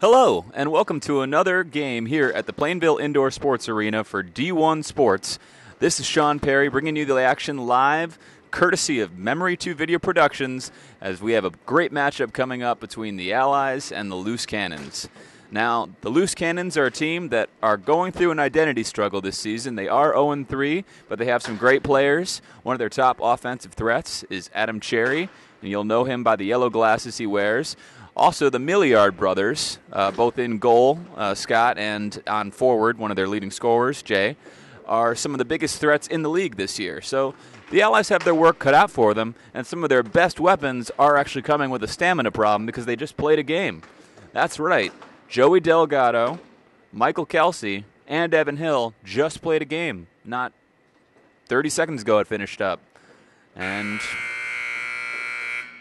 Hello, and welcome to another game here at the Plainville Indoor Sports Arena for D1 Sports. This is Shawn Perry bringing you the action live, courtesy of Memory 2 Video Productions, as we have a great matchup coming up between the Allies and the Loose Cannons. Now, the Loose Cannons are a team that are going through an identity struggle this season. They are 0-3, but they have some great players. One of their top offensive threats is Adam Cherry, and you'll know him by the yellow glasses he wears. Also, the Milliard brothers, both in goal, Scott, and on forward, one of their leading scorers, Jay, are some of the biggest threats in the league this year. So the Allies have their work cut out for them, and some of their best weapons are actually coming with a stamina problem because they just played a game. That's right. Joey Delgado, Michael Kelsey, and Evan Hill just played a game. Not 30 seconds ago it finished up. And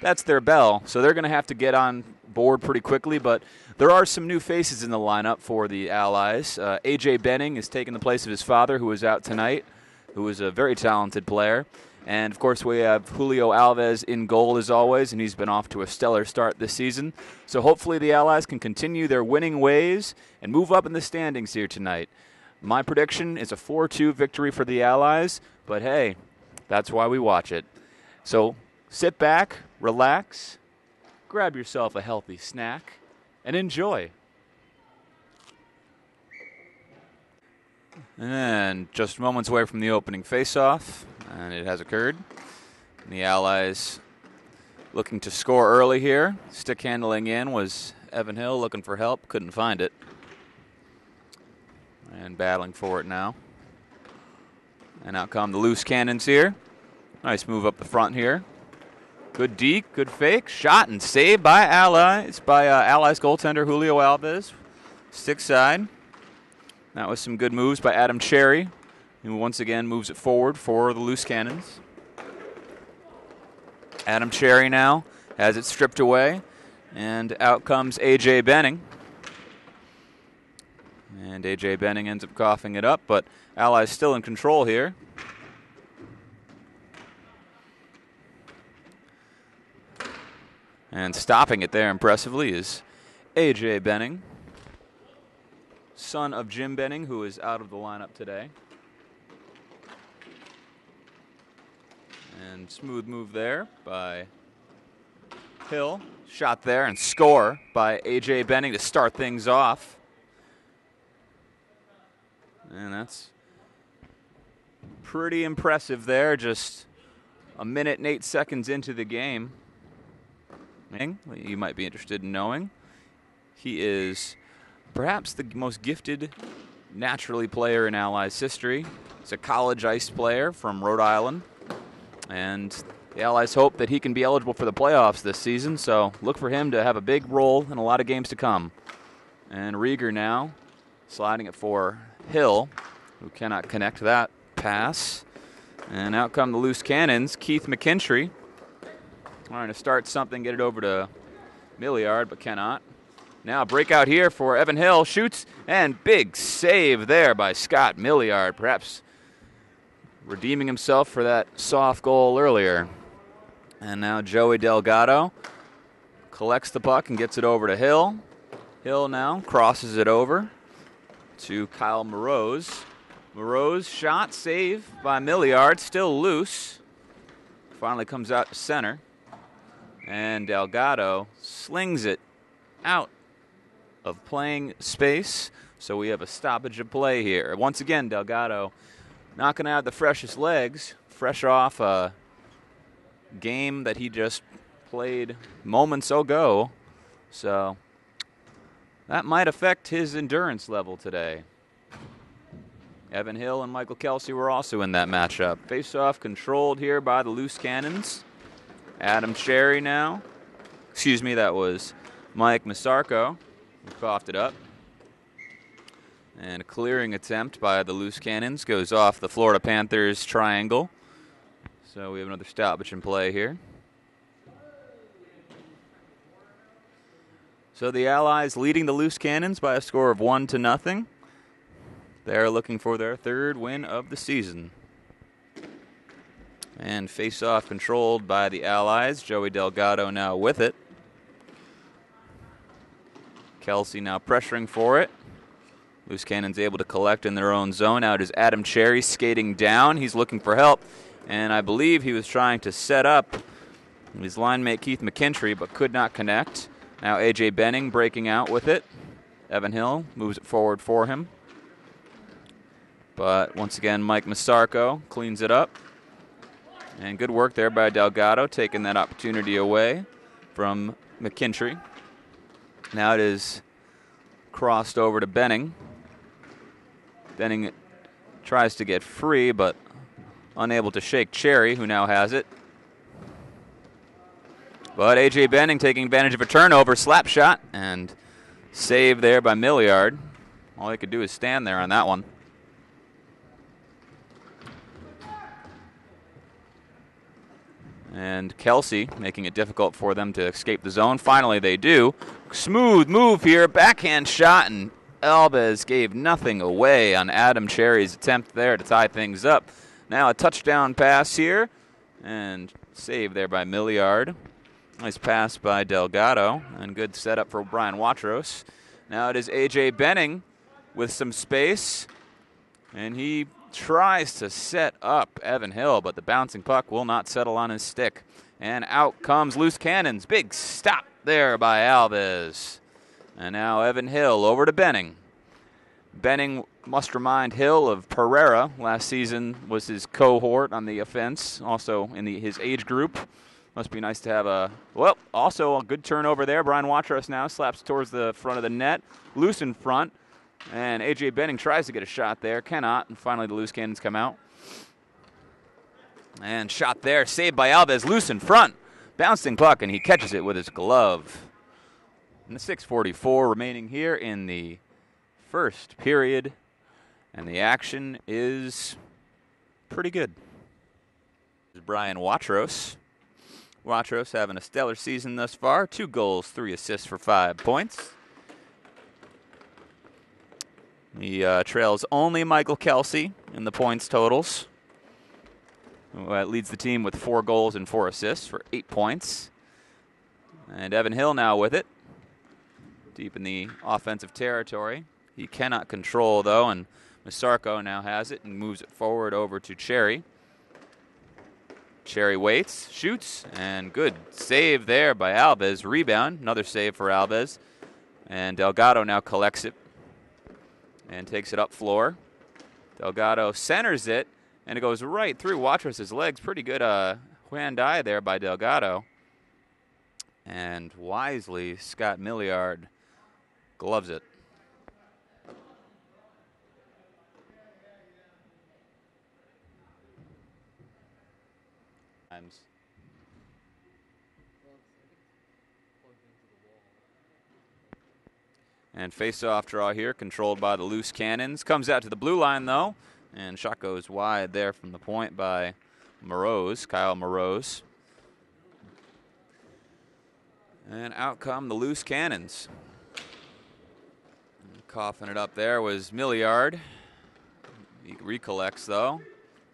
that's their bell, so they're going to have to get on board pretty quickly, but there are some new faces in the lineup for the Allies. A.J. Benning is taking the place of his father, who was out tonight, who is a very talented player. And, of course, we have Julio Alves in goal as always, and he's been off to a stellar start this season. So hopefully the Allies can continue their winning ways and move up in the standings here tonight. My prediction is a 4-2 victory for the Allies, but hey, that's why we watch it. So sit back, relax, grab yourself a healthy snack, and enjoy. And just moments away from the opening face-off, and it has occurred. And the Allies looking to score early here. Stick handling in was Evan Hill looking for help, couldn't find it. And battling for it now. And out come the Loose Cannons here. Nice move up the front here. Good deke, good fake, shot and saved by Allies goaltender Julio Alves. Stick side. That was some good moves by Adam Cherry, who once again moves it forward for the Loose Cannons. Adam Cherry now has it stripped away, and out comes A.J. Benning. And A.J. Benning ends up coughing it up, but Allies still in control here. And stopping it there impressively is A.J. Benning, son of Jim Benning, who is out of the lineup today. And smooth move there by Hill. Shot there and score by A.J. Benning to start things off. And that's pretty impressive there, just a minute and 8 seconds into the game. You might be interested in knowing. He is perhaps the most gifted naturally player in Allies history. He's a college ice player from Rhode Island. And the Allies hope that he can be eligible for the playoffs this season, so look for him to have a big role in a lot of games to come. And Rieger now sliding it for Hill, who cannot connect that pass. And out come the Loose Cannons, Keith McKintry. Trying to start something, get it over to Milliard, but cannot. Now breakout here for Evan Hill, shoots, and big save there by Scott Milliard, perhaps redeeming himself for that soft goal earlier. And now Joey Delgado collects the puck and gets it over to Hill. Hill now crosses it over to Kyle Modroz. Modroz shot, save by Milliard, still loose. Finally comes out to center. And Delgado slings it out of playing space. So we have a stoppage of play here. Once again, Delgado not going to have the freshest legs, fresh off a game that he just played moments ago. So that might affect his endurance level today. Evan Hill and Michael Kelsey were also in that matchup. Face-off controlled here by the Loose Cannons. Adam Cherry now. Excuse me, that was Mike Masarko who coughed it up. And a clearing attempt by the Loose Cannons goes off the Florida Panthers triangle. So we have another stoppage in play here. So the Allies leading the Loose Cannons by a score of 1-0. They're looking for their third win of the season. And face-off controlled by the Allies. Joey Delgado now with it. Kelsey now pressuring for it. Loose Cannon's able to collect in their own zone. Now it is Adam Cherry skating down. He's looking for help, and I believe he was trying to set up his line mate Keith McKintry, but could not connect. Now A.J. Benning breaking out with it. Evan Hill moves it forward for him. But once again, Mike Masarko cleans it up. And good work there by Delgado, taking that opportunity away from McKintry. Now it is crossed over to Benning. Benning tries to get free, but unable to shake Cherry, who now has it. But A.J. Benning taking advantage of a turnover, slap shot, and save there by Milliard. All he could do is stand there on that one. And Kelsey making it difficult for them to escape the zone. Finally, they do. Smooth move here, backhand shot, and Alves gave nothing away on Adam Cherry's attempt there to tie things up. Now a touchdown pass here, and save there by Milliard. Nice pass by Delgado, and good setup for Brian Watros. Now it is A.J. Benning with some space, and he tries to set up Evan Hill, but the bouncing puck will not settle on his stick. And out comes Loose Cannons. Big stop there by Alves. And now Evan Hill over to Benning. Benning must remind Hill of Pereira. Last season was his cohort on the offense, also in his age group. Must be nice to have also a good turnover there. Brian Watros now slaps towards the front of the net. Loose in front. And A.J. Benning tries to get a shot there. Cannot. And finally the Loose Cannons come out. And shot there. Saved by Alves. Loose in front. Bouncing puck, and he catches it with his glove. And the 6:44 remaining here in the first period. And the action is pretty good. This is Brian Watros. Watros having a stellar season thus far. 2 goals, 3 assists for 5 points. He trails only Michael Kelsey in the points totals. Leads the team with 4 goals and 4 assists for 8 points. And Evan Hill now with it. Deep in the offensive territory. He cannot control, though, and Masarko now has it and moves it forward over to Cherry. Cherry waits, shoots, and good save there by Alves. Rebound, another save for Alves. And Delgado now collects it and takes it up floor. Delgado centers it, and it goes right through Watros' legs. Pretty good hand-eye there by Delgado. And wisely, Scott Milliard gloves it. And face-off draw here, controlled by the Loose Cannons. Comes out to the blue line, though. And shot goes wide there from the point by Modroz, Kyle Modroz. And out come the Loose Cannons. And coughing it up there was Milliard. He recollects, though.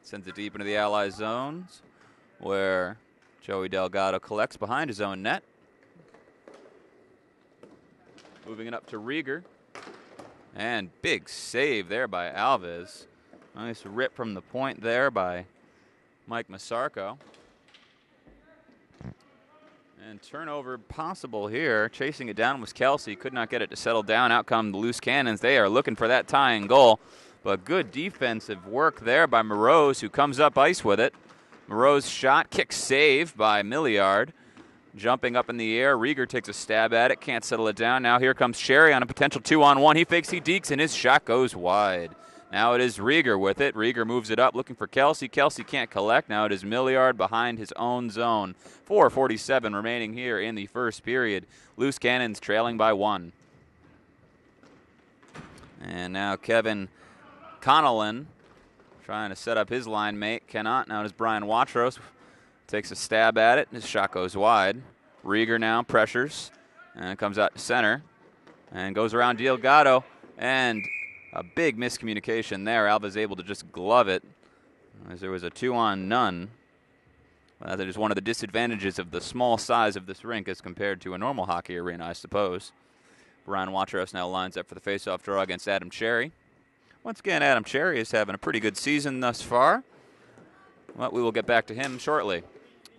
Sends it deep into the Allies zones, where Joey Delgado collects behind his own net. Moving it up to Rieger. And big save there by Alves. Nice rip from the point there by Mike Masarko. And turnover possible here. Chasing it down was Kelsey. Could not get it to settle down. Out come the Loose Cannons. They are looking for that tying goal. But good defensive work there by Modroz, who comes up ice with it. Modroz shot, kick save by Milliard. Jumping up in the air, Rieger takes a stab at it, can't settle it down. Now here comes Cherry on a potential 2-on-1. He fakes, he dekes, and his shot goes wide. Now it is Rieger with it. Rieger moves it up, looking for Kelsey. Kelsey can't collect. Now it is Milliard behind his own zone. 4:47 remaining here in the first period. Loose Cannons trailing by 1. And now Kevin Connellan trying to set up his line mate. Cannot. Now it is Brian Watros. Takes a stab at it. His shot goes wide. Rieger now pressures and comes out to center and goes around Delgado. And a big miscommunication there. Alva's able to just glove it as there was a 2-on-none. Well, that is one of the disadvantages of the small size of this rink as compared to a normal hockey arena, I suppose. Brian Waterhouse now lines up for the faceoff draw against Adam Cherry. Once again, Adam Cherry is having a pretty good season thus far. Well, we will get back to him shortly.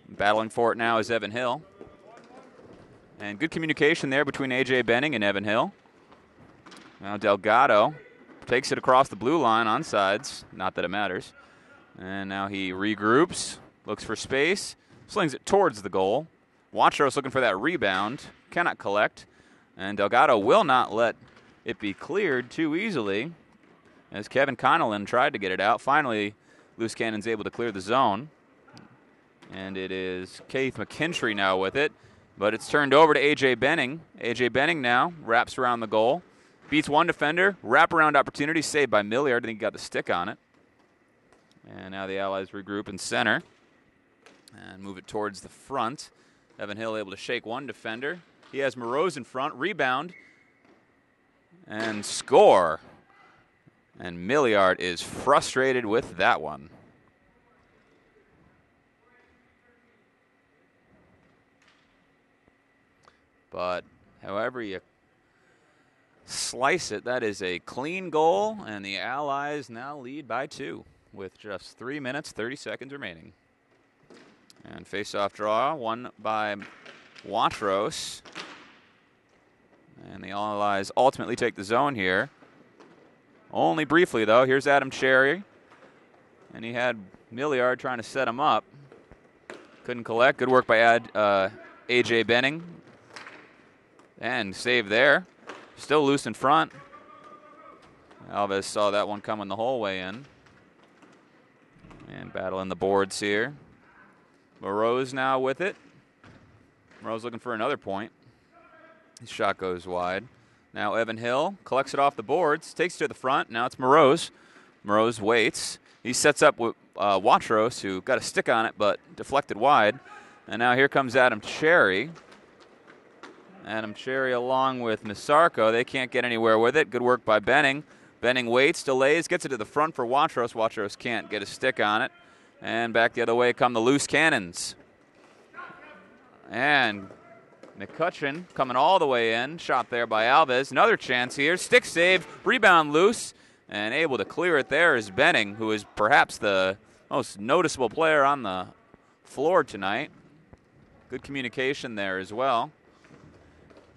Battling for it now is Evan Hill. And good communication there between A.J. Benning and Evan Hill. Now Delgado takes it across the blue line on sides. Not that it matters. And now he regroups, looks for space, slings it towards the goal. Waterhouse looking for that rebound. Cannot collect. And Delgado will not let it be cleared too easily, as Kevin Connellan tried to get it out. Finally, Loose Cannon's able to clear the zone. And it is Keith McKintry now with it. But it's turned over to A.J. Benning. A.J. Benning now wraps around the goal. Beats one defender. Wraparound opportunity saved by Milliard. I think he got the stick on it. And now the Allies regroup in center. And move it towards the front. Evan Hill able to shake one defender. He has Modroz in front. Rebound. And score. And Milliard is frustrated with that one. But however you slice it, that is a clean goal, and the Allies now lead by 2 with just 3 minutes, 30 seconds remaining. And face-off draw, won by Waterhouse. And the Allies ultimately take the zone here. Only briefly, though. Here's Adam Cherry. And he had Milliard trying to set him up. Couldn't collect. Good work by A.J. Benning. And save there. Still loose in front. Alves saw that one coming the whole way in. And battling the boards here. Modroz now with it. Modroz looking for another point. His shot goes wide. Now Evan Hill collects it off the boards, takes it to the front. Now it's Modroz. Modroz waits. He sets up with Waterhouse, who got a stick on it but deflected wide. And now here comes Adam Cherry. Adam Cherry along with Misarco. They can't get anywhere with it. Good work by Benning. Benning waits, delays, gets it to the front for Waterhouse. Waterhouse can't get a stick on it. And back the other way come the Loose Cannons. And McCutcheon coming all the way in. Shot there by Alves. Another chance here. Stick save. Rebound loose. And able to clear it there is Benning, who is perhaps the most noticeable player on the floor tonight. Good communication there as well.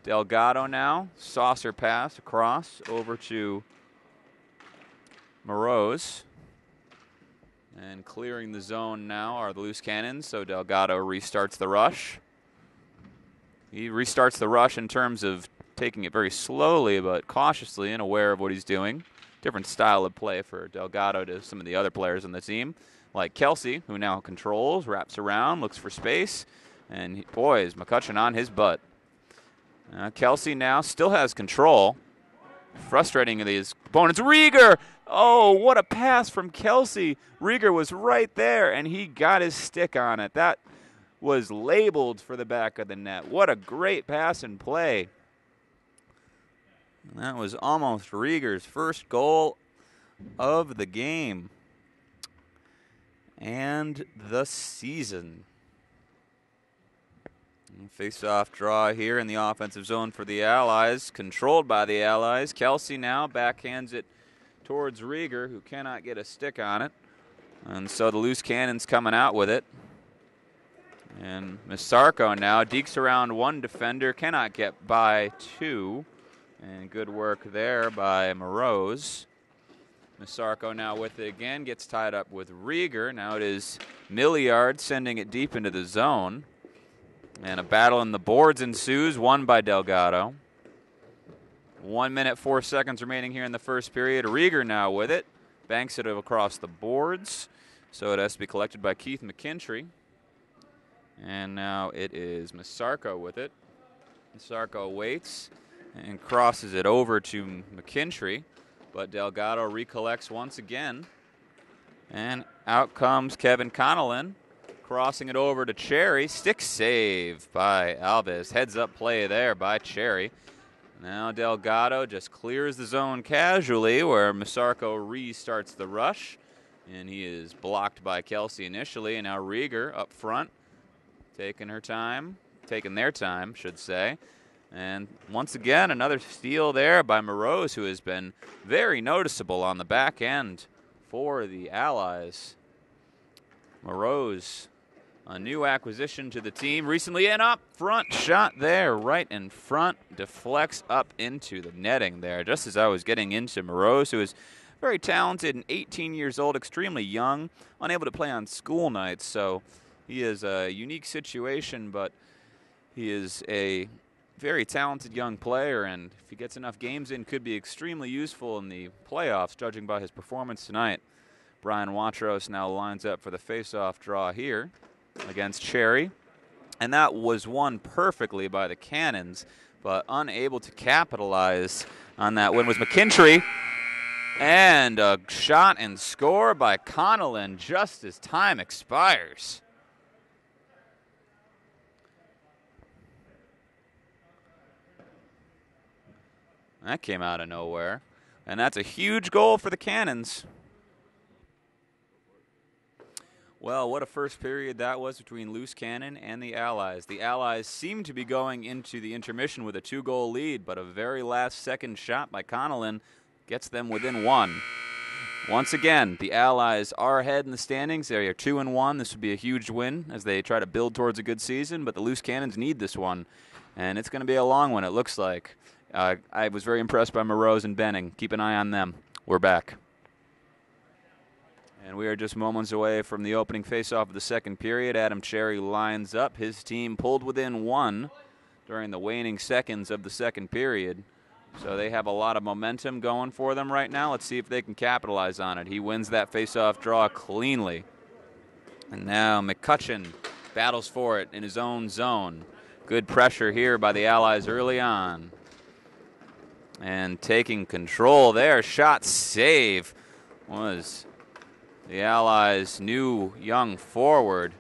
Delgado now. Saucer pass across over to Modroz. And clearing the zone now are the Loose Cannons, so Delgado restarts the rush. He restarts the rush in terms of taking it very slowly but cautiously and aware of what he's doing. Different style of play for Delgado to some of the other players on the team, like Kelsey, who now controls, wraps around, looks for space, and boy, is McCutcheon on his butt. Kelsey now still has control. Frustrating his opponents. Rieger! Oh, what a pass from Kelsey. Rieger was right there, and he got his stick on it. That was labeled for the back of the net. What a great pass and play. And that was almost Rieger's first goal of the game and the season. Face-off draw here in the offensive zone for the Allies, controlled by the Allies. Kelsey now backhands it towards Rieger, who cannot get a stick on it. And so the Loose Cannons coming out with it. And Misarco now dekes around one defender, cannot get by 2. And good work there by Modroz. Misarco now with it again, gets tied up with Rieger. Now it is Milliard sending it deep into the zone. And a battle in the boards ensues, won by Delgado. 1 minute, 4 seconds remaining here in the first period. Rieger now with it. Banks it across the boards. So it has to be collected by Keith McKintry. And now it is Misarco with it. Misarco waits and crosses it over to McKintry. But Delgado recollects once again. And out comes Kevin Connellan. Crossing it over to Cherry. Stick save by Alves. Heads up play there by Cherry. Now Delgado just clears the zone casually where Misarco restarts the rush. And he is blocked by Kelsey initially. And now Rieger up front. Taking their time, should say. And once again, another steal there by Modroz, who has been very noticeable on the back end for the Allies. Modroz, a new acquisition to the team recently, and up front shot there, right in front, deflects up into the netting there, just as I was getting into Modroz, who is very talented and 18 years old, extremely young, unable to play on school nights, so he is a unique situation, but he is a very talented young player, and if he gets enough games in, could be extremely useful in the playoffs, judging by his performance tonight. Brian Modroz now lines up for the face-off draw here against Cherry, and that was won perfectly by the Cannons, but unable to capitalize on that win was McKintry, and a shot and score by Connellan just as time expires. That came out of nowhere, and that's a huge goal for the Cannons. Well, what a first period that was between Loose Cannon and the Allies. The Allies seemed to be going into the intermission with a 2-goal lead, but a very last-second shot by Connellan gets them within one. Once again, the Allies are ahead in the standings. They are 2-1. This would be a huge win as they try to build towards a good season, but the Loose Cannons need this one, and it's going to be a long one, it looks like. I was very impressed by Modroz and Benning. Keep an eye on them. We're back. And we are just moments away from the opening faceoff of the second period. Adam Cherry lines up. His team pulled within one during the waning seconds of the second period. So they have a lot of momentum going for them right now. Let's see if they can capitalize on it. He wins that faceoff draw cleanly. And now McCutcheon battles for it in his own zone. Good pressure here by the Allies early on. And taking control there. Shot save was the Allies' new young forward.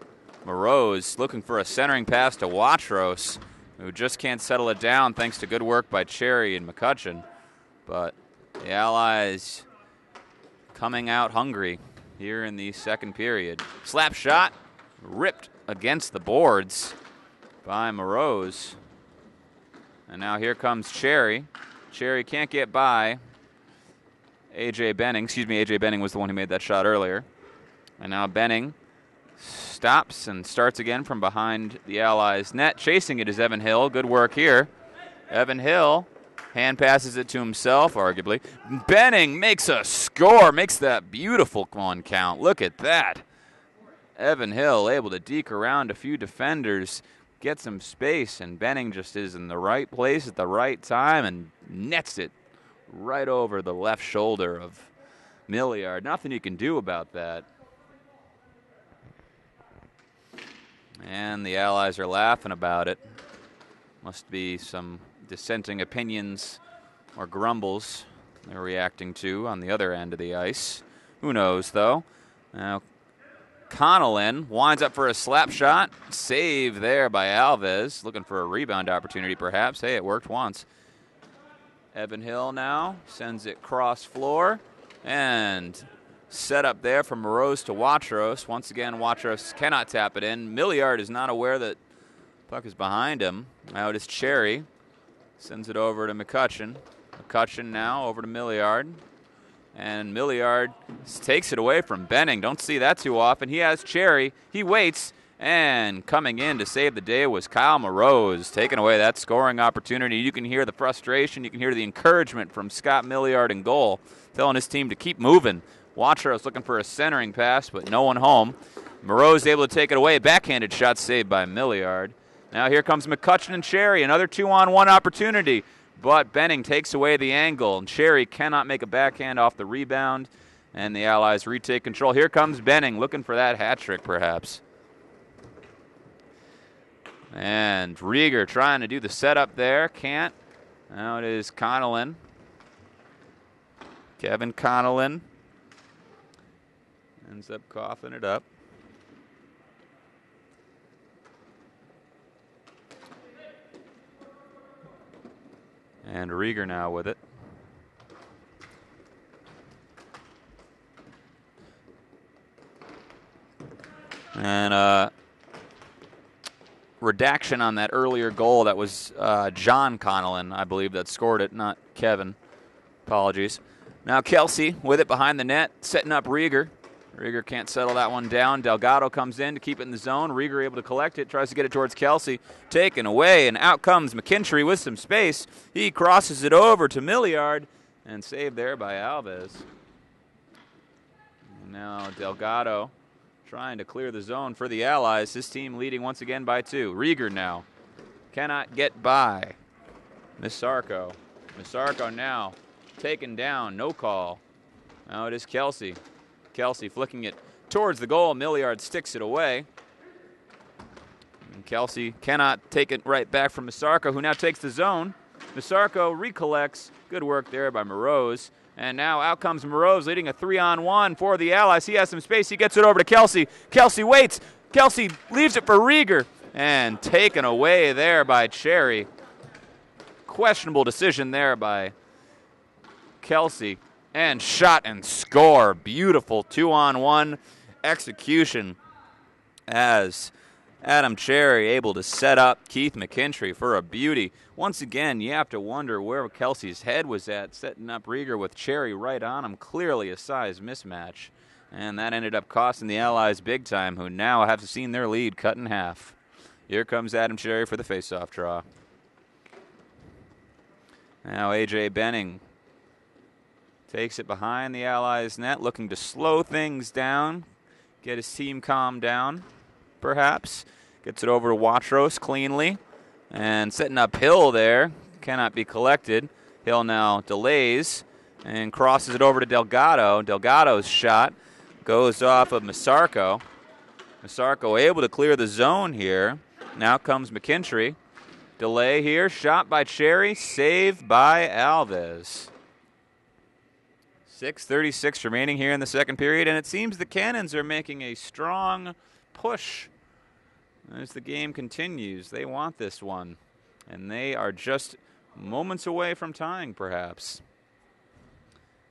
Modroz looking for a centering pass to Modroz, who just can't settle it down thanks to good work by Cherry and McCutcheon. But the Allies coming out hungry here in the second period. Slap shot ripped against the boards by Modroz. And now here comes Cherry. Cherry can't get by A.J. Benning. A.J. Benning was the one who made that shot earlier. And now Benning stops and starts again from behind the Allies' net. Chasing it is Evan Hill. Good work here. Evan Hill hand passes it to himself, arguably. Benning makes a score, makes that beautiful one count. Look at that. Evan Hill able to deke around a few defenders, get some space, and Benning just is in the right place at the right time and nets it right over the left shoulder of Milliard. Nothing you can do about that. And the Allies are laughing about it. Must be some dissenting opinions or grumbles they're reacting to on the other end of the ice. Who knows, though? Now, Connellan winds up for a slap shot. Save there by Alves. Looking for a rebound opportunity, perhaps. Hey, it worked once. Evan Hill now sends it cross floor. And set up there from Modroz to Modroz. Once again, Modroz cannot tap it in. Milliard is not aware that puck is behind him. Now it is Cherry. Sends it over to McCutcheon. McCutcheon now over to Milliard. And Milliard takes it away from Benning. Don't see that too often. He has Cherry. He waits. And coming in to save the day was Kyle Modroz, taking away that scoring opportunity. You can hear the frustration. You can hear the encouragement from Scott Milliard in goal, telling his team to keep moving. Modroz looking for a centering pass, but no one home. Modroz able to take it away. Backhanded shot saved by Milliard. Now here comes McCutcheon and Cherry. Another 2-on-1 opportunity. But Benning takes away the angle, and Cherry cannot make a backhand off the rebound, and the Allies retake control. Here comes Benning, looking for that hat trick, perhaps. And Rieger trying to do the setup there. Can't. Now it is Connellan. Kevin Connellan ends up coughing it up. And Rieger now with it. And redaction on that earlier goal. That was John Connellan, I believe, that scored it, not Kevin. Apologies. Now Kelsey with it behind the net, setting up Rieger. Rieger can't settle that one down. Delgado comes in to keep it in the zone. Rieger able to collect it, tries to get it towards Kelsey. Taken away, and out comes McKintry with some space. He crosses it over to Milliard, and saved there by Alves. And now Delgado trying to clear the zone for the Allies. His team leading once again by 2. Rieger now cannot get by Misarco. Misarco now taken down, no call. Now it is Kelsey. Kelsey flicking it towards the goal. Milliard sticks it away. And Kelsey cannot take it right back from Misarco, who now takes the zone. Misarco recollects. Good work there by Modroz. And now out comes Modroz, leading a 3-on-1 for the Allies. He has some space. He gets it over to Kelsey. Kelsey waits. Kelsey leaves it for Rieger. And taken away there by Cherry. Questionable decision there by Kelsey. And shot and score. Beautiful 2-on-1 execution as Adam Cherry able to set up Keith McKintry for a beauty. Once again, you have to wonder where Kelsey's head was at, setting up Rieger with Cherry right on him. Clearly a size mismatch. And that ended up costing the Allies big time, who now have seen their lead cut in half. Here comes Adam Cherry for the faceoff draw. Now A.J. Benning takes it behind the Allies' net, looking to slow things down, get his team calmed down, perhaps. Gets it over to Watros cleanly, and setting up Hill there. Cannot be collected. Hill now delays and crosses it over to Delgado. Delgado's shot goes off of Misarco. Misarco able to clear the zone here. Now comes McKintry. Delay here, shot by Cherry, saved by Alves. 6:36 remaining here in the second period, and it seems the Cannons are making a strong push as the game continues. They want this one, and they are just moments away from tying, perhaps.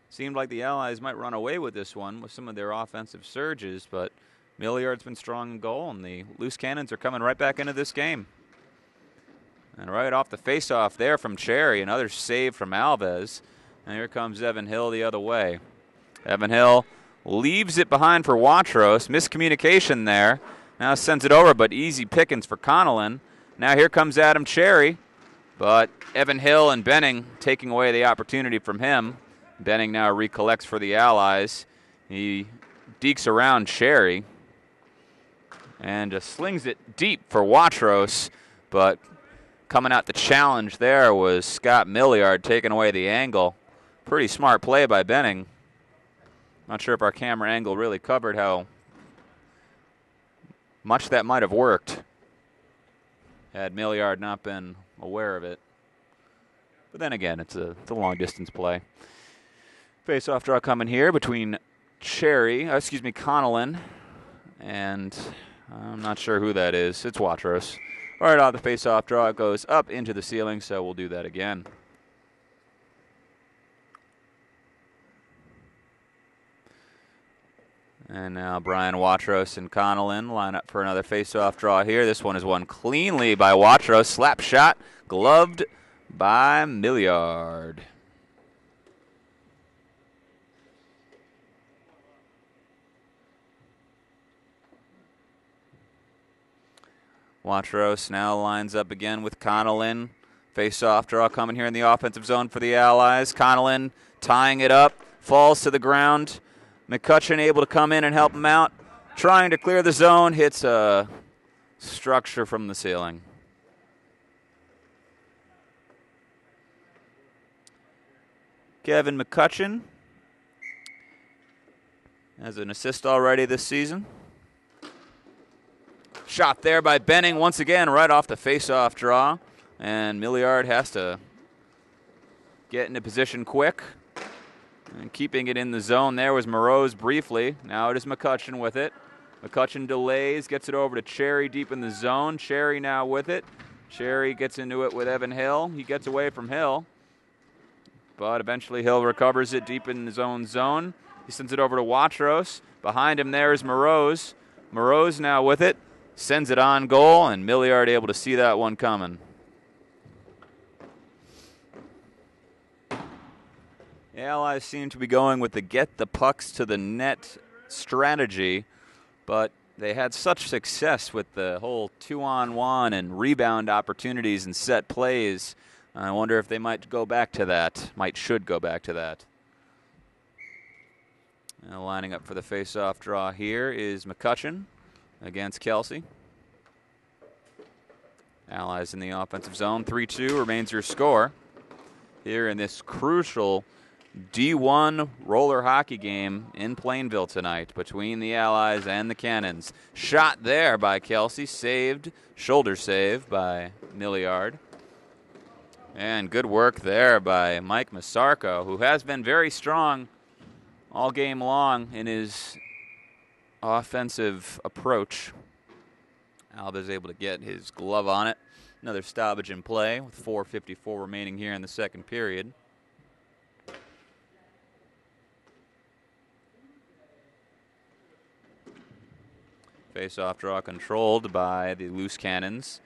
Seemed like the Allies might run away with this one with some of their offensive surges, but Milliard's been strong in goal, and the loose Cannons are coming right back into this game. And right off the face-off there from Cherry, another save from Alves. And here comes Evan Hill the other way. Evan Hill leaves it behind for Watros. Miscommunication there. Now sends it over, but easy pickings for Connellan. Now here comes Adam Cherry. But Evan Hill and Benning taking away the opportunity from him. Benning now recollects for the Allies. He dekes around Cherry. And just slings it deep for Watros. But coming out the challenge there was Scott Milliard taking away the angle. Pretty smart play by Benning. Not sure if our camera angle really covered how much that might have worked had Milliard not been aware of it. But then again, it's a long-distance play. Face-off draw coming here between Connellan, and I'm not sure who that is. It's Watros. Right off the face-off draw, it goes up into the ceiling, so we'll do that again. And now Brian Watros and Connellan line up for another face-off draw here. This one is won cleanly by Watros. Slap shot, gloved by Milliard. Watros now lines up again with Connellan. Face-off draw coming here in the offensive zone for the Allies. Connellan tying it up, falls to the ground. McCutcheon able to come in and help him out. Trying to clear the zone, hits a structure from the ceiling. Kevin McCutcheon has an assist already this season. Shot there by Benning once again right off the face-off draw. And Milliard has to get into position quick. And keeping it in the zone there was Modroz briefly. Now it is McCutcheon with it. McCutcheon delays, gets it over to Cherry deep in the zone. Cherry now with it. Cherry gets into it with Evan Hill. He gets away from Hill. But eventually Hill recovers it deep in his own zone. He sends it over to Watros. Behind him there is Modroz. Modroz now with it. sends it on goal, and Milliard able to see that one coming. The Allies seem to be going with the get the pucks to the net strategy, but they had such success with the whole 2-on-1 and rebound opportunities and set plays. I wonder if they might go back to that, should go back to that. Now lining up for the face-off draw here is McCutcheon against Kelsey. Allies in the offensive zone. 3-2 remains your score here in this crucial D1 roller hockey game in Plainville tonight between the Allies and the Cannons. Shot there by Kelsey, saved, shoulder save by Milliard. And good work there by Mike Masarko, who has been very strong all game long in his offensive approach. Alva's able to get his glove on it. Another stoppage in play with 4:54 remaining here in the second period. Face-off draw controlled by the loose Cannons.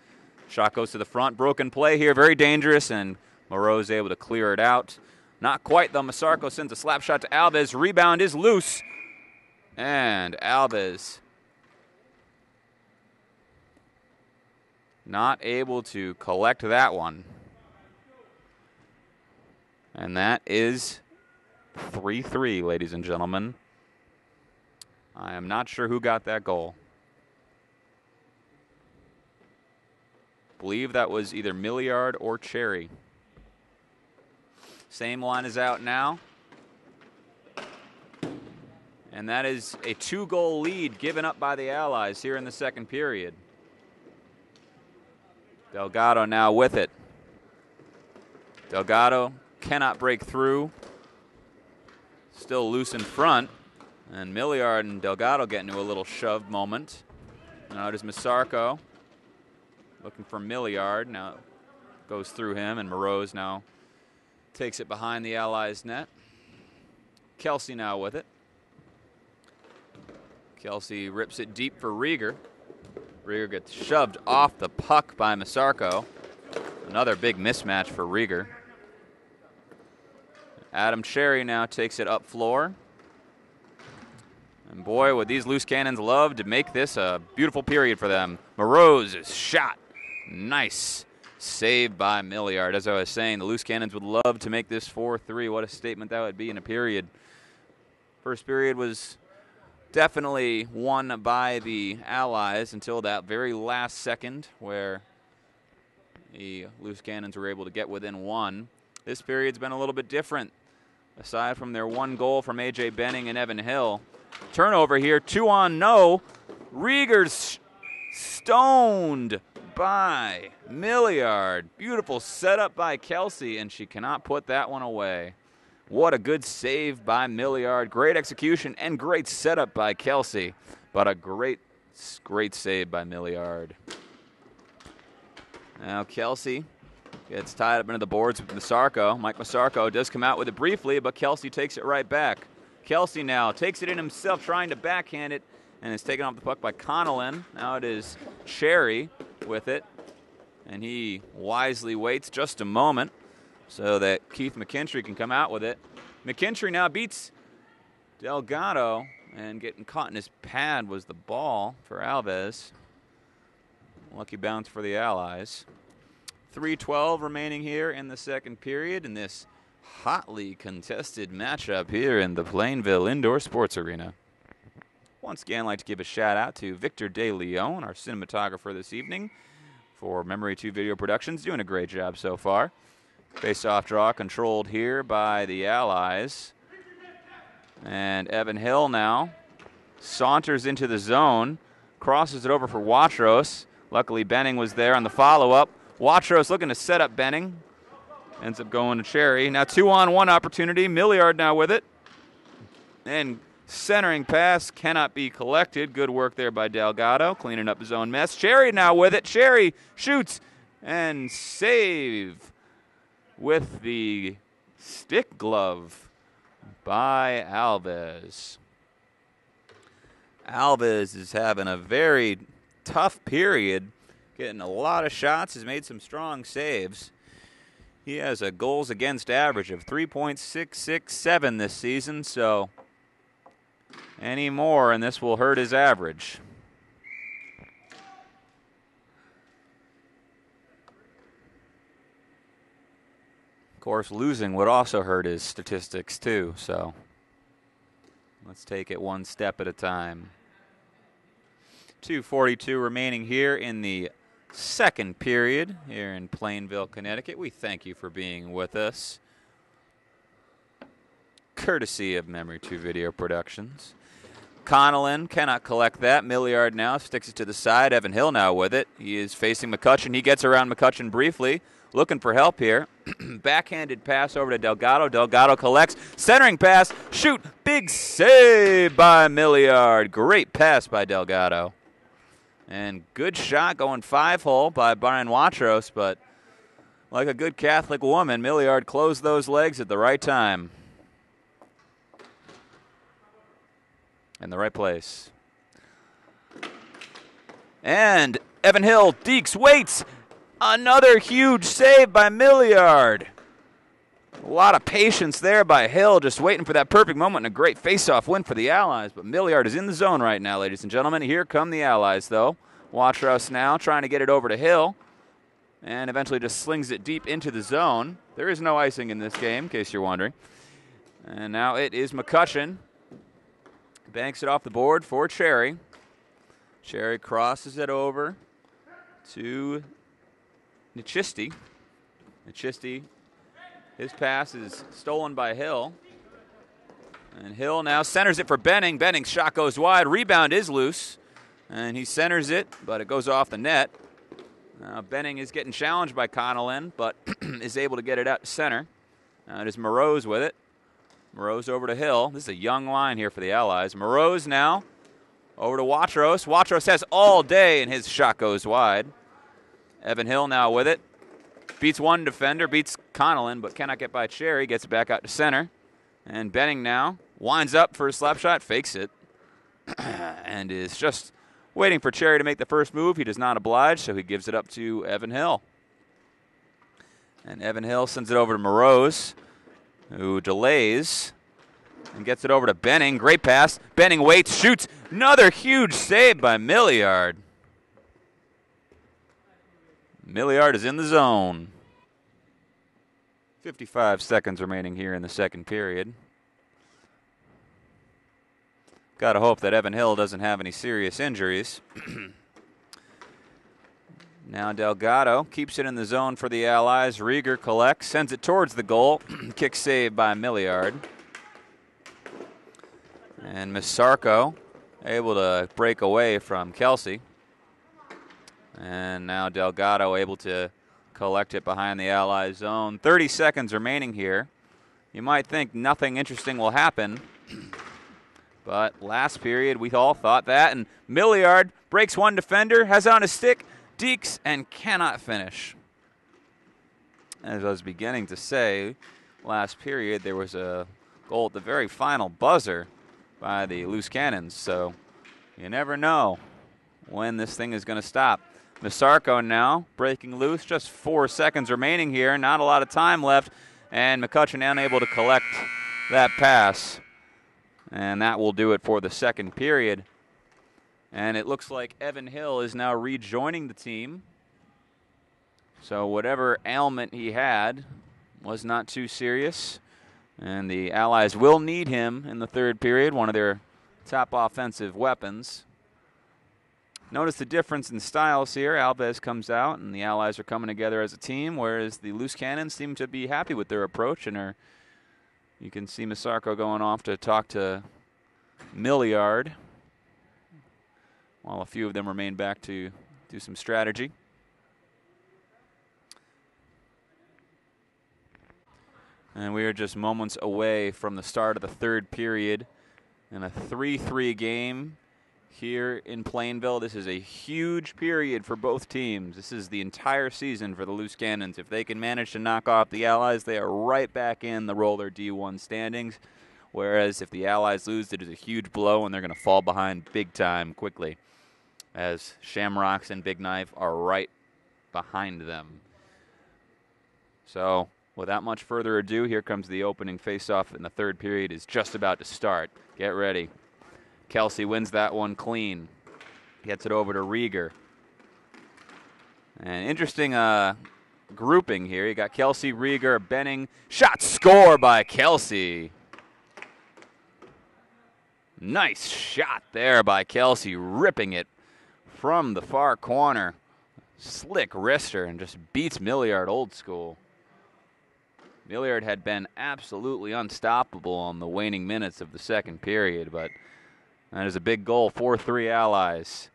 Shot goes to the front. Broken play here. Very dangerous, and Modroz able to clear it out. Not quite, though. Masarko sends a slap shot to Alves. Rebound is loose. And Alves not able to collect that one. And that is 3-3, ladies and gentlemen. I am not sure who got that goal. Believe that was either Milliard or Cherry. Same line is out now. And that is a 2-goal lead given up by the Allies here in the second period. Delgado now with it. Delgado cannot break through. Still loose in front. And Milliard and Delgado get into a little shove moment. Now it is Masarko looking for Milliard. Now it goes through him, and Modroz now takes it behind the Allies' net. Kelsey now with it. Kelsey rips it deep for Rieger. Rieger gets shoved off the puck by Masarko. Another big mismatch for Rieger. Adam Cherry now takes it up floor. And boy, would these loose Cannons love to make this a beautiful period for them. Modroz's shot. Nice save by Milliard. As I was saying, the loose Cannons would love to make this 4-3. What a statement that would be in a period. First period was definitely won by the Allies until that very last second where the loose Cannons were able to get within one. This period's been a little bit different. Aside from their one goal from A.J. Benning and Evan Hill. Turnover here, 2-on-0. Rieger's stoned by Milliard. Beautiful setup by Kelsey, and she cannot put that one away. What a good save by Milliard. Great execution and great setup by Kelsey, but a great save by Milliard. Now Kelsey gets tied up into the boards with Masarko. Mike Masarko does come out with it briefly, but Kelsey takes it right back. Kelsey now takes it in himself, trying to backhand it, and is taken off the puck by Connellan. Now it is Cherry with it, and he wisely waits just a moment so that Keith McKintry can come out with it. McKintry now beats Delgado, and getting caught in his pad was the ball for Alves. Lucky bounce for the Allies. 3:12 remaining here in the second period in this hotly contested matchup here in the Plainville Indoor Sports Arena. Once again, I'd like to give a shout out to Victor De Leon, our cinematographer this evening, for Memory 2 Video Productions, doing a great job so far. Face-off draw controlled here by the Allies. And Evan Hill now saunters into the zone, crosses it over for Modroz. Luckily, Benning was there on the follow-up. Modroz looking to set up Benning. Ends up going to Cherry. Now 2-on-1 opportunity. Milliard now with it. And centering pass cannot be collected. Good work there by Delgado, cleaning up his own mess. Cherry now with it. Cherry shoots and save with the stick glove by Alves. Alves is having a very tough period, getting a lot of shots, has made some strong saves. He has a goals against average of 3.667 this season, so any more and this will hurt his average. Of course, losing would also hurt his statistics too, so let's take it one step at a time. 2:42 remaining here in the second period here in Plainville, Connecticut. We thank you for being with us, courtesy of Memory 2 Video Productions. Connellan cannot collect that. Milliard now sticks it to the side. Evan Hill now with it. He is facing McCutcheon. He gets around McCutcheon briefly, looking for help here. Backhanded pass over to Delgado. Delgado collects. Centering pass. Shoot. Big save by Milliard. Great pass by Delgado. And good shot going 5-hole by Brian Watros, but like a good Catholic woman, Milliard closed those legs at the right time. In the right place. And Evan Hill, Deeks waits. Another huge save by Milliard. A lot of patience there by Hill, just waiting for that perfect moment and a great face-off win for the Allies. But Milliard is in the zone right now, ladies and gentlemen. Here come the Allies, though. Watros now trying to get it over to Hill. And eventually just slings it deep into the zone. There is no icing in this game, in case you're wondering. And now it is McCutcheon. Banks it off the board for Cherry. Cherry crosses it over to Nichisti. Nichisti, his pass is stolen by Hill. And Hill now centers it for Benning. Benning's shot goes wide. Rebound is loose. And he centers it, but it goes off the net. Benning is getting challenged by Connellan, but is able to get it out to center. It is Modroz with it. Modroz over to Hill. This is a young line here for the Allies. Modroz now over to Watros. Watros has all day, and his shot goes wide. Evan Hill now with it. Beats one defender, beats Connellan, but cannot get by Cherry. Gets it back out to center. And Benning now winds up for a slap shot, fakes it, and is just waiting for Cherry to make the first move. He does not oblige, so he gives it up to Evan Hill. And Evan Hill sends it over to Modroz, who delays and gets it over to Benning. Great pass. Benning waits, shoots. Another huge save by Milliard. Milliard is in the zone. 55 seconds remaining here in the second period. Got to hope that Evan Hill doesn't have any serious injuries. Now Delgado keeps it in the zone for the Allies. Rieger collects, sends it towards the goal. Kick saved by Milliard. And Misarco able to break away from Kelsey. And now Delgado able to collect it behind the Allies zone. 30 seconds remaining here. You might think nothing interesting will happen. But last period, we all thought that. And Milliard breaks one defender, has on a stick, dekes, and cannot finish. As I was beginning to say, last period, there was a goal at the very final buzzer by the Loose Cannons. So you never know when this thing is going to stop. Misarco now breaking loose. Just 4 seconds remaining here. Not a lot of time left. And McCutcheon unable to collect that pass. And that will do it for the second period. And it looks like Evan Hill is now rejoining the team. So whatever ailment he had was not too serious. And the Allies will need him in the third period, one of their top offensive weapons. Notice the difference in styles here. Alves comes out, and the Allies are coming together as a team, whereas the Loose Cannons seem to be happy with their approach and are. You can see Misarco going off to talk to Milliard, while a few of them remain back to do some strategy. And we are just moments away from the start of the third period in a 3-3 game here in Plainville. This is a huge period for both teams. This is the entire season for the Loose Cannons. If they can manage to knock off the Allies, they are right back in the roller D1 standings. Whereas if the Allies lose, it is a huge blow, and they're going to fall behind big time quickly. as Shamrocks and Big Knife are right behind them. So without much further ado, here comes the opening face-off in the third period. Is just about to start. Get ready. Kelsey wins that one clean. Gets it over to Rieger. An interesting grouping here. You got Kelsey, Rieger, Benning. Shot, score by Kelsey. Nice shot there by Kelsey, ripping it from the far corner. Slick wrister and just beats Milliard old school. Milliard had been absolutely unstoppable on the waning minutes of the second period, but that is a big goal. 4-3 Allies.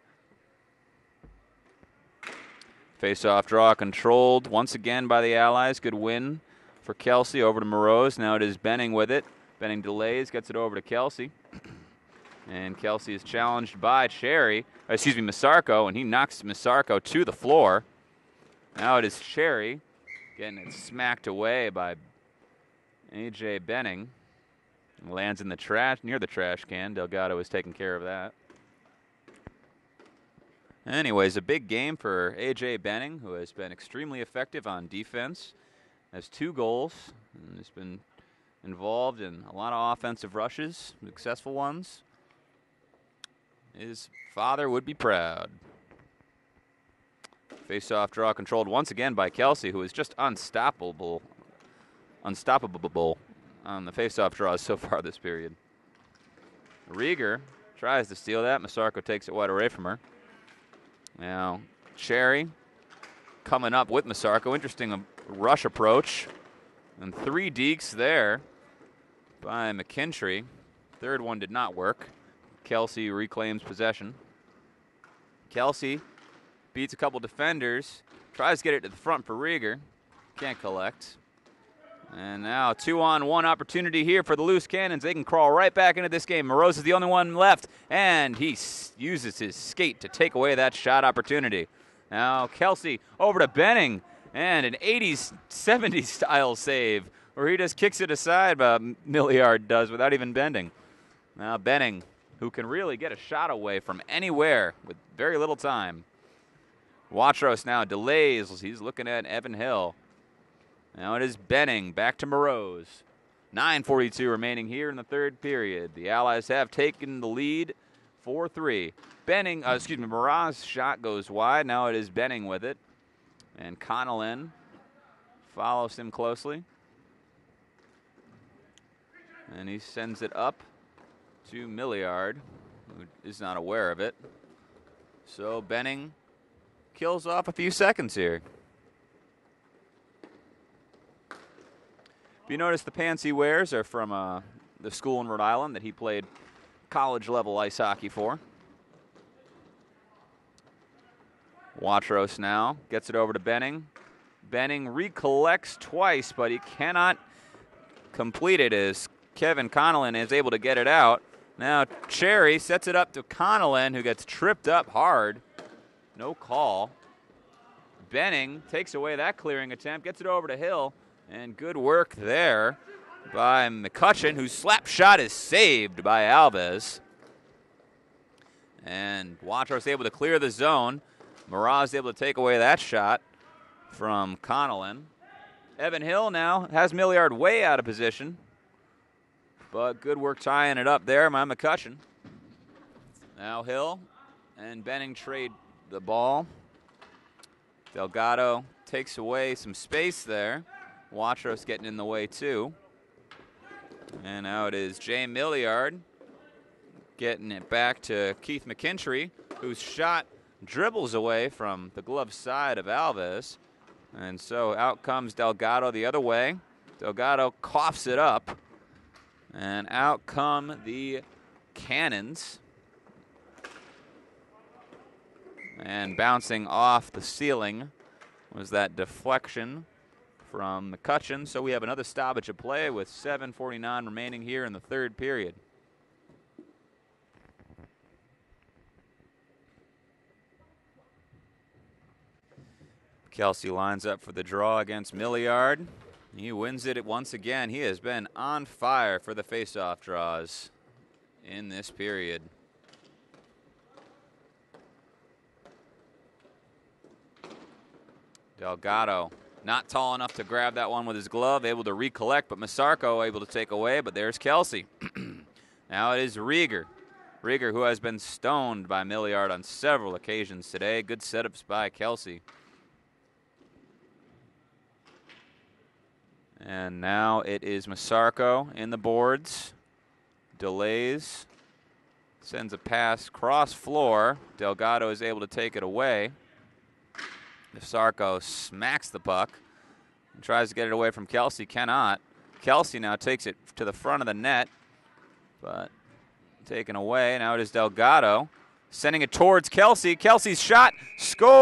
Face-off draw controlled once again by the Allies. Good win for Kelsey. Over to Modroz. Now it is Benning with it. Benning delays, gets it over to Kelsey. And Kelsey is challenged by Masarko, and he knocks Masarko to the floor. Now it is Cherry getting it smacked away by A.J. Benning. Lands in the trash, near the trash can. Delgado is taking care of that. Anyways, a big game for A.J. Benning, who has been extremely effective on defense. Has 2 goals, and has been involved in a lot of offensive rushes, successful ones. His father would be proud. Face-off draw controlled once again by Kelsey, who is just unstoppable on the face-off draws so far this period. Rieger tries to steal that. Masarko takes it wide away from her. Now, Cherry coming up with Masarko. Interesting rush approach. And 3 dekes there by McKinstry. Third one did not work. Kelsey reclaims possession. Kelsey beats a couple defenders. Tries to get it to the front for Rieger. Can't collect. And now 2-on-1 opportunity here for the Loose Cannons. They can crawl right back into this game. Modroz is the only one left, and he uses his skate to take away that shot opportunity. Now Kelsey over to Benning, and an 80s, 70s style save where he just kicks it aside, but Milliard does without even bending. Now Benning, who can really get a shot away from anywhere with very little time. Modroz now delays. He's looking at Evan Hill. Now it is Benning, back to Modroz. 9:42 remaining here in the third period. The Allies have taken the lead 4-3. Modroz's shot goes wide. Now it is Benning with it. And Connellan follows him closely. And he sends it up to Milliard, who is not aware of it. So Benning kills off a few seconds here. If you notice, the pants he wears are from the school in Rhode Island that he played college-level ice hockey for. Modroz now gets it over to Benning. Benning recollects twice, but he cannot complete it as Kevin Connellan is able to get it out. Now Cherry sets it up to Connellan, who gets tripped up hard. No call. Benning takes away that clearing attempt, gets it over to Hill, and good work there by McCutcheon, whose slap shot is saved by Alves. And Modroz able to clear the zone. Modroz able to take away that shot from Connellan. Evan Hill now has Milliard way out of position. But good work tying it up there by McCutcheon. Now Hill and Benning trade the ball. Delgado takes away some space there. Modroz getting in the way too. And now it is Jay Milliard getting it back to Keith McKinstry, whose shot dribbles away from the glove side of Alves. And so out comes Delgado the other way. Delgado coughs it up. And out come the Cannons. And bouncing off the ceiling was that deflection from McCutcheon. So we have another stoppage of play with 7:49 remaining here in the third period. Kelsey lines up for the draw against Milliard. He wins it once again. He has been on fire for the faceoff draws in this period. Delgado not tall enough to grab that one with his glove, able to recollect, but Masarko able to take away, but there's Kelsey. Now it is Rieger. Rieger, who has been stoned by Milliard on several occasions today. Good setups by Kelsey. And now it is Masarko in the boards. Delays. Sends a pass cross floor. Delgado is able to take it away. Masarko smacks the puck and tries to get it away from Kelsey. Cannot. Kelsey now takes it to the front of the net, but taken away. Now it is Delgado sending it towards Kelsey. Kelsey's shot scores!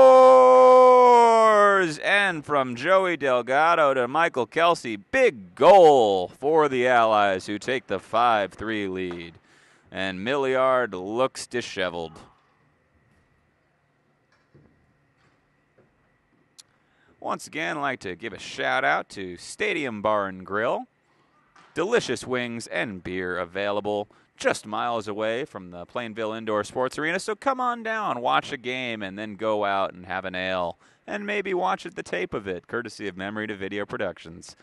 And from Joey Delgado to Michael Kelsey, big goal for the Allies, who take the 5-3 lead. And Milliard looks disheveled. Once again, I'd like to give a shout out to Stadium Bar and Grill. Delicious wings and beer available just miles away from the Plainville Indoor Sports Arena. So come on down, watch a game, and then go out and have an ale. And maybe watch the tape of it, courtesy of Memory to Video Productions.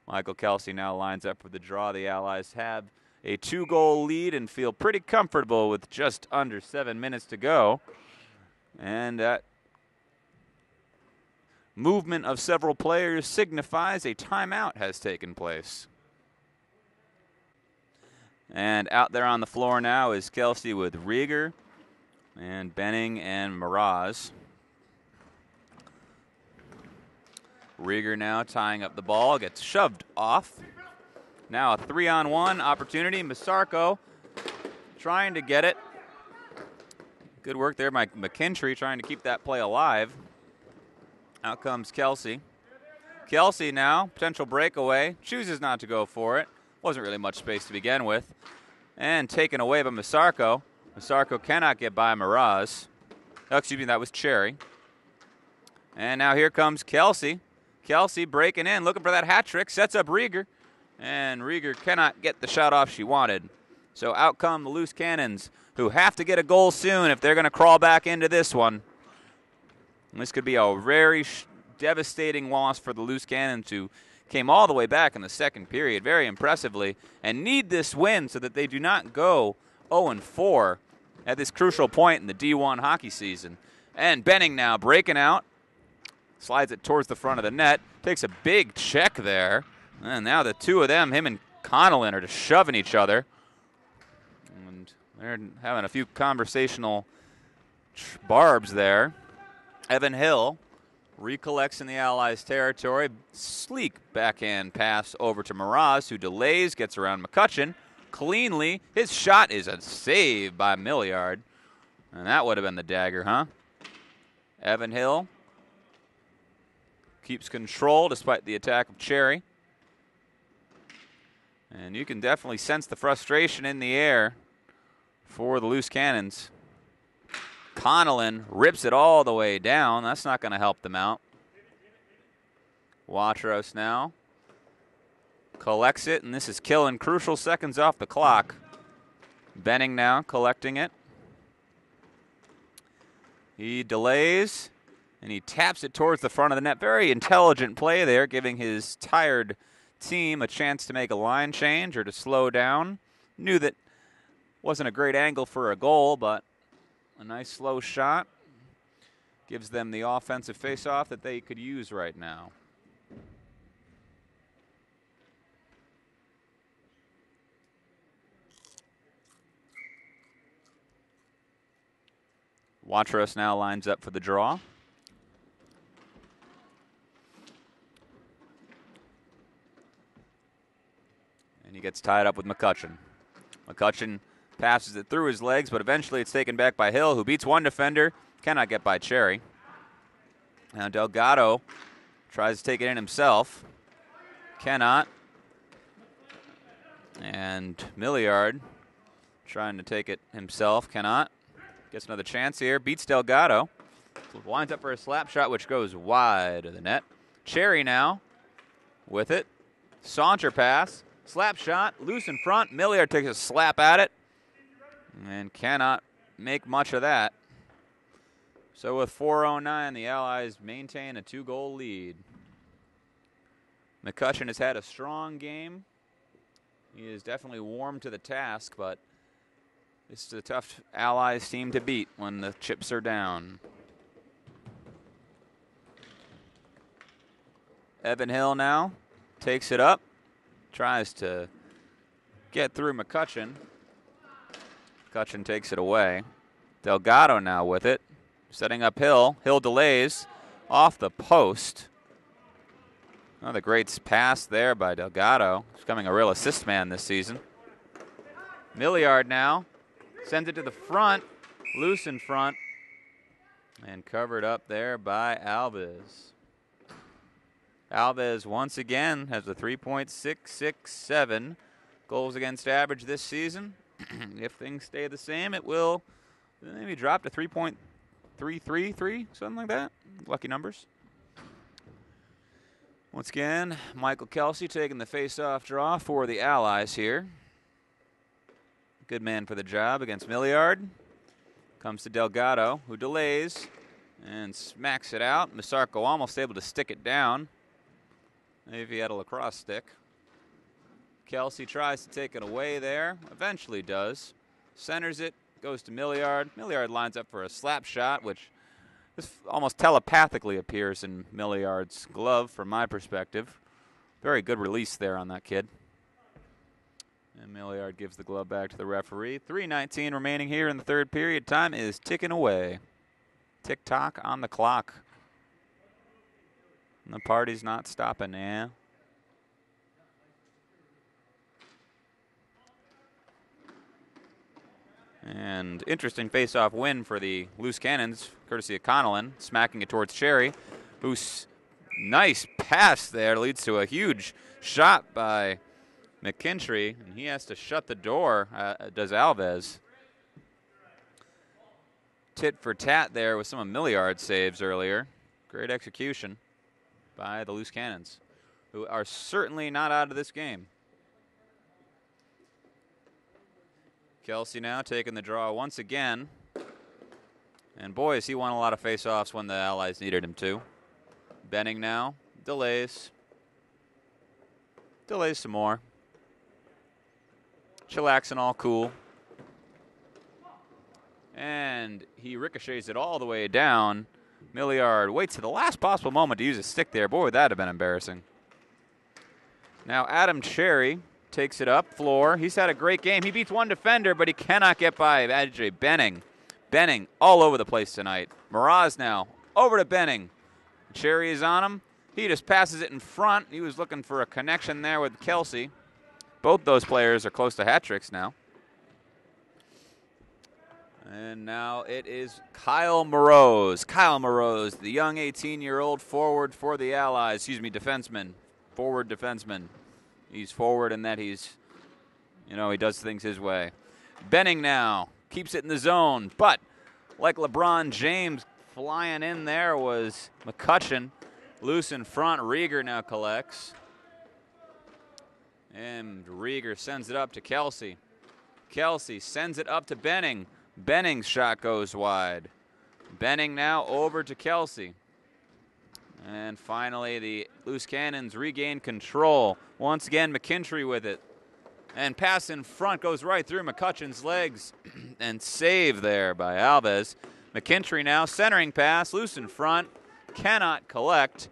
Michael Kelsey now lines up for the draw. The Allies have a 2-goal lead and feel pretty comfortable with just under 7 minutes to go. And that movement of several players signifies a timeout has taken place. And out there on the floor now is Kelsey with Rieger and Benning and Modroz. Rieger now tying up the ball, gets shoved off. Now a 3-on-1 opportunity. Masarko trying to get it. Good work there by McKintry trying to keep that play alive. Out comes Kelsey. Kelsey now, potential breakaway, chooses not to go for it. Wasn't really much space to begin with. And taken away by Masarko. Masarko cannot get by Modroz. Oh, excuse me, that was Cherry. And now here comes Kelsey. Kelsey breaking in, looking for that hat trick, sets up Rieger. And Rieger cannot get the shot off she wanted. So out come the Loose Cannons, who have to get a goal soon if they're going to crawl back into this one. And this could be a very devastating loss for the Loose Cannons, who came all the way back in the second period very impressively and need this win so that they do not go 0-4 at this crucial point in the D1 hockey season. And Benning now breaking out, slides it towards the front of the net, takes a big check there, and now the two of them, him and Connellan, are just shoving each other. And they're having a few conversational barbs there. Evan Hill recollects in the Allies' territory. Sleek backhand pass over to Modroz, who delays, gets around McCutcheon cleanly. His shot is a save by Milliard. And that would have been the dagger, huh? Evan Hill keeps control despite the attack of Cherry. And you can definitely sense the frustration in the air for the Loose Cannons. Connellan rips it all the way down. That's not going to help them out. Modroz now collects it, and this is killing crucial seconds off the clock. Benning now collecting it. He delays, and he taps it towards the front of the net. Very intelligent play there, giving his tired team a chance to make a line change or to slow down. Knew that wasn't a great angle for a goal, but a nice slow shot gives them the offensive face-off that they could use right now. Modroz now lines up for the draw. And he gets tied up with McCutcheon. McCutcheon passes it through his legs, but eventually it's taken back by Hill, who beats one defender, cannot get by Cherry. Now Delgado tries to take it in himself, cannot. And Milliard trying to take it himself, cannot. Gets another chance here, beats Delgado. Winds up for a slap shot, which goes wide of the net. Cherry now with it. Saunter pass, slap shot, loose in front. Milliard takes a slap at it and cannot make much of that. So with 4:09, the Allies maintain a 2-goal lead. McCutcheon has had a strong game. He is definitely warm to the task, but this is a tough Allies team to beat when the chips are down. Evan Hill now takes it up, tries to get through McCutcheon. McCutcheon takes it away. Delgado now with it, setting up Hill. Hill delays off the post. Another great pass there by Delgado. He's becoming a real assist man this season. Milliard now sends it to the front, loose in front, and covered up there by Alves. Alves once again has a 3.667 goals against average this season. If things stay the same, it will maybe drop to 3.333, something like that. Lucky numbers. Once again, Michael Kelsey taking the face-off draw for the Allies here. Good man for the job against Milliard. Comes to Delgado, who delays and smacks it out. Masarko almost able to stick it down. Maybe if he had a lacrosse stick. Kelsey tries to take it away there. Eventually does. Centers it. Goes to Milliard. Milliard lines up for a slap shot, which this almost telepathically appears in Milliard's glove from my perspective. Very good release there on that kid. And Milliard gives the glove back to the referee. 3:19 remaining here in the third period. Time is ticking away. Tick-tock on the clock. And the party's not stopping, yeah. And interesting face-off win for the Loose Cannons, courtesy of Connellan, smacking it towards Cherry, whose nice pass there leads to a huge shot by McKintry, and he has to shut the door, does Alves. Tit for tat there with some of Milliard's saves earlier. Great execution by the Loose Cannons, who are certainly not out of this game. Kelsey now taking the draw once again. And boys, he won a lot of face-offs when the Allies needed him to. Benning now, delays. Delays some more. Chillaxing all cool. And he ricochets it all the way down. Milliard waits to the last possible moment to use his stick there. Boy, would that have been embarrassing. Now Adam Cherry takes it up, floor. He's had a great game. He beats one defender, but he cannot get by AJ Benning. Benning all over the place tonight. Modroz now over to Benning. Cherry is on him. He just passes it in front. He was looking for a connection there with Kelsey. Both those players are close to hat tricks now. And now it is Kyle Modroz. Kyle Modroz, the young 18-year-old forward for the Allies. Defenseman. Forward defenseman. He's forward in that he's, he does things his way. Benning now keeps it in the zone, but like LeBron James flying in there was McCutcheon. Loose in front. Rieger now collects. And Rieger sends it up to Kelsey. Kelsey sends it up to Benning. Benning's shot goes wide. Benning now over to Kelsey. And finally, the Loose Cannons regain control. Once again, McKintry with it. And pass in front goes right through McCutcheon's legs. And save there by Alves. McKintry now centering pass, loose in front. Cannot collect.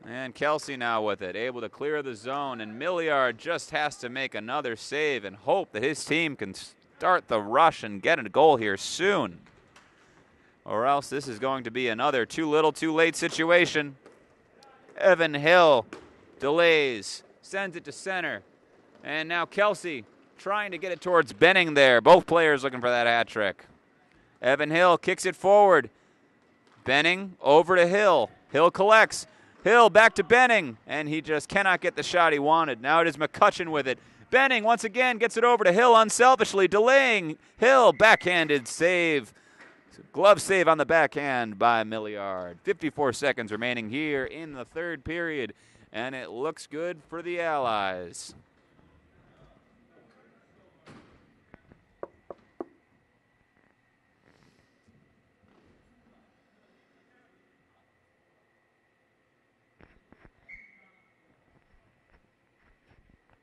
And Kelsey now with it, able to clear the zone. And Milliard just has to make another save and hope that his team can start the rush and get a goal here soon. Or else this is going to be another too little, too late situation. Evan Hill delays, sends it to center. And now Kelsey trying to get it towards Benning there. Both players looking for that hat trick. Evan Hill kicks it forward. Benning over to Hill. Hill collects. Hill back to Benning, and he just cannot get the shot he wanted. Now it is McCutcheon with it. Benning once again gets it over to Hill unselfishly, delaying. Hill backhanded save. Glove save on the backhand by Milliard. 54 seconds remaining here in the third period, and it looks good for the Allies.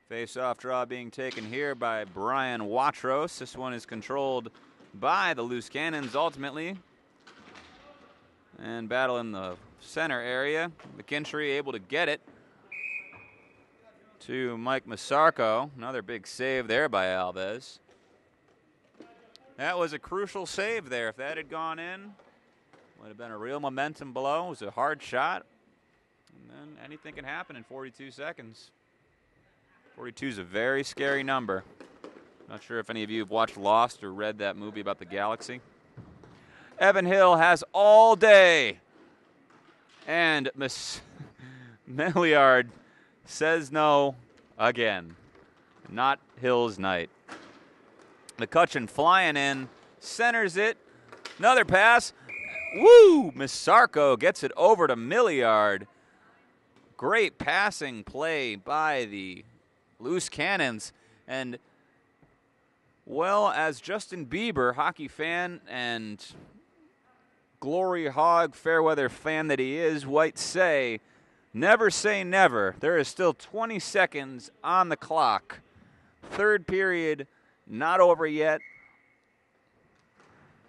Face-off draw being taken here by Brian Modroz. This one is controlled by the Loose Cannons ultimately. And battle in the center area. McKintry able to get it to Mike Masarko. Another big save there by Alves. That was a crucial save there. If that had gone in, would have been a real momentum blow. It was a hard shot. And then anything can happen in 42 seconds. 42 is a very scary number. Not sure if any of you have watched Lost or read that movie about the galaxy. Evan Hill has all day. And Milliard says no again. Not Hill's night. McCutcheon flying in, centers it. Another pass. Woo! Masarko gets it over to Milliard. Great passing play by the Loose Cannons. And, well, as Justin Bieber, hockey fan and glory hog, fairweather fan that he is, White say never. There is still 20 seconds on the clock. Third period not over yet.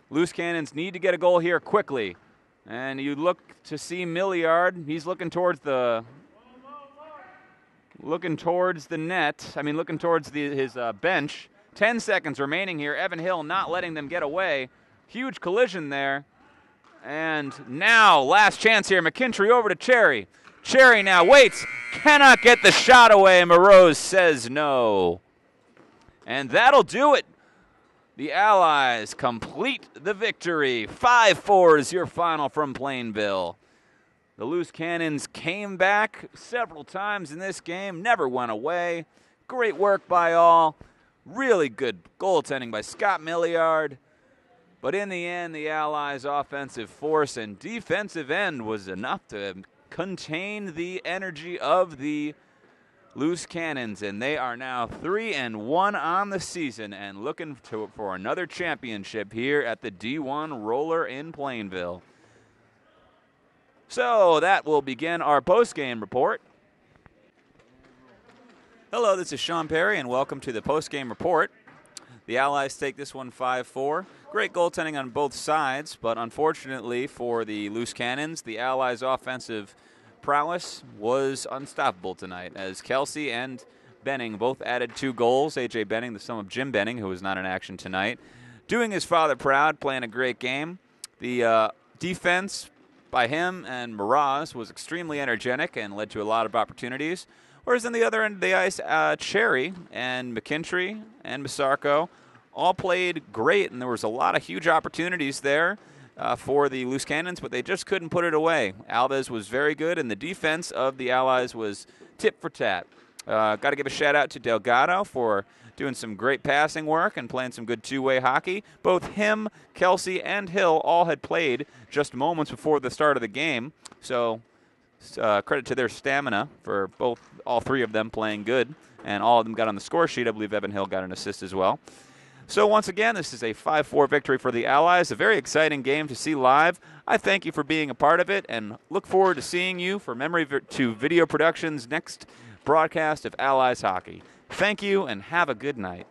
Loose Cannons need to get a goal here quickly. And you look to see Milliard. He's looking towards the net. I mean, looking towards his bench. 10 seconds remaining here. Evan Hill not letting them get away. Huge collision there. And now, last chance here. McKintry over to Cherry. Cherry now waits. Cannot get the shot away. Modroz says no. And that'll do it. The Allies complete the victory. 5-4 is your final from Plainville. The Loose Cannons came back several times in this game, never went away. Great work by all. Really good goaltending by Scott Milliard. But in the end, the Allies' offensive force and defensive end was enough to contain the energy of the Loose Cannons, and they are now 3-1 on the season and looking for another championship here at the D1 Roller in Plainville. So that will begin our post-game report. Hello, this is Shawn Perry, and welcome to the post-game report. The Allies take this one 5-4. Great goaltending on both sides, but unfortunately for the Loose Cannons, the Allies' offensive prowess was unstoppable tonight, as Kelsey and Benning both added 2 goals. A.J. Benning, the son of Jim Benning, who was not in action tonight, doing his father proud, playing a great game. The defense by him and Modroz was extremely energetic and led to a lot of opportunities. Whereas on the other end of the ice, Cherry and McKintry and Masarko all played great, and there was a lot of huge opportunities there for the Loose Cannons, but they just couldn't put it away. Alves was very good, and the defense of the Allies was tit for tat. Got to give a shout-out to Delgado for doing some great passing work and playing some good two-way hockey. Both him, Kelsey, and Hill all had played just moments before the start of the game, so credit to their stamina for all 3 of them playing good, and all of them got on the score sheet. I believe Evan Hill got an assist as well. So once again, this is a 5-4 victory for the Allies, a very exciting game to see live. I thank you for being a part of it and look forward to seeing you for Memory to Video Productions' next broadcast of Allies hockey. Thank you and have a good night.